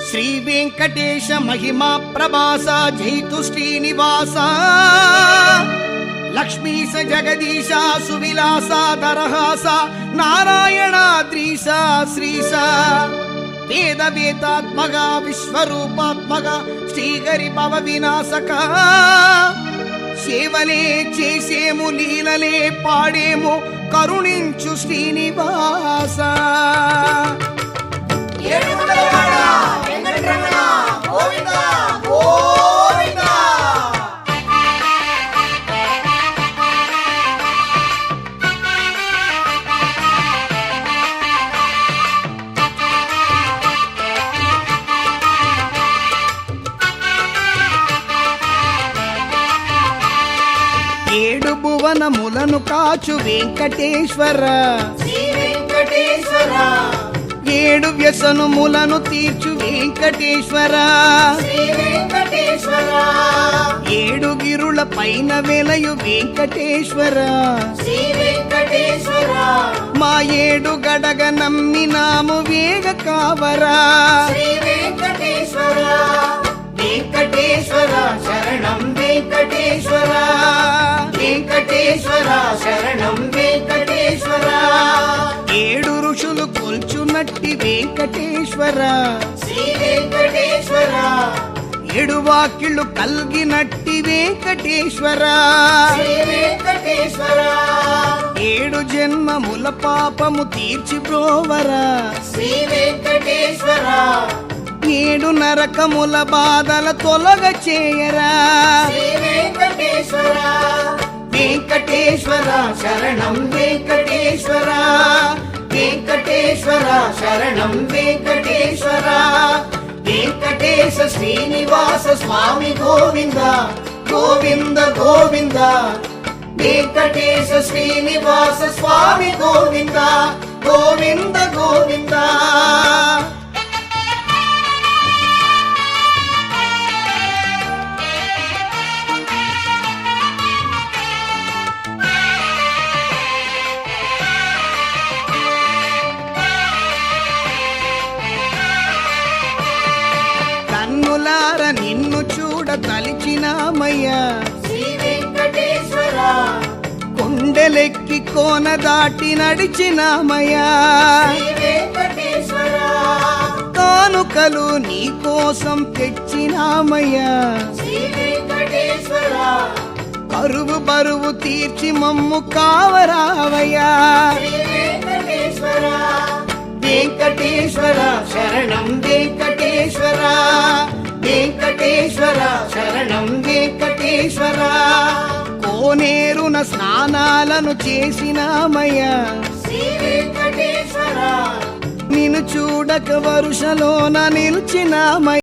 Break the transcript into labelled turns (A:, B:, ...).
A: శ్రీ వెంకటేశ మహిమా ప్రభాస జైతు శ్రీనివాస లక్ష్మీశ జగదీశ సువిలాస దరహాస నారాయణాద్రీశ శ్రీశ వేద వేదాత్మక విశ్వరూపాత్మక శ్రీహరి భవ వినాశక సేవలే చేసేము లీలలే పాడేము కరుణించు శ్రీనివాస. ఏడు భువనములను కాచు వెంకటేశ్వర, ఏడు వ్యసనములను తీర్చు వెంకటేశ్వర, ఏడు గిరుల పైన వెలయు వెంకటేశ్వర, మా ఏడు గడగ నమ్మినాము వేగ కావరా. వెంకటేశ్వర శరణం వెంకటేశ్వర, వెంకటేశ్వర శరణం వెంకటేశ్వర. ఏడు ఋషులు కొల్చునట్టి వెంకటేశ్వర, శ్రీ వెంకటేశ్వర. ఏడు వాక్యులు కల్గినట్టి వెంకటేశ్వర, శ్రీ వెంకటేశ్వర. ఏడు జన్మముల పాపము తీర్చిబ్రోవరా, శ్రీ వెంకటేశ్వర. ఏడు నరకముల బాధల తొలగ చేయరా, శ్రీ వెంకటేశ్వర. వెంకటేశ్వర శరణం వెంకటేశ్వర, వెంకటేశ్వర శరణం వెంకటేశ్వర. వెంకటేశ శ్రీనివాస స్వామి గోవింద గోవింద గోవింద. వెంకటేశ శ్రీనివాస స్వామి గోవింద గోవింద గోవింద. కన్నులార నిన్ను చూడ తలిచినామయ్యా, శ్రీ వెంకటేశ్వర. కొండెలెక్కి కోన దాటి నడిచినామయ్యా, శ్రీ వెంకటేశ్వర. కానుకలు నీ కోసం తెచ్చినామయ్యా, శ్రీ వెంకటేశ్వర. కరువు బరువు తీర్చి మమ్ము కావరావయ్యా, శ్రీ వెంకటేశ్వర. వెంకటేశ్వర శరణం వెంకటేశ్వర, వెంకటేశ్వర శరణం వెంకటేశ్వర. కోనేరున స్నానాలను చేసినామయ్యా, శ్రీ వెంకటేశ్వర. నిన్ను చూడక వరుసలోన నిలిచినామయ్యా.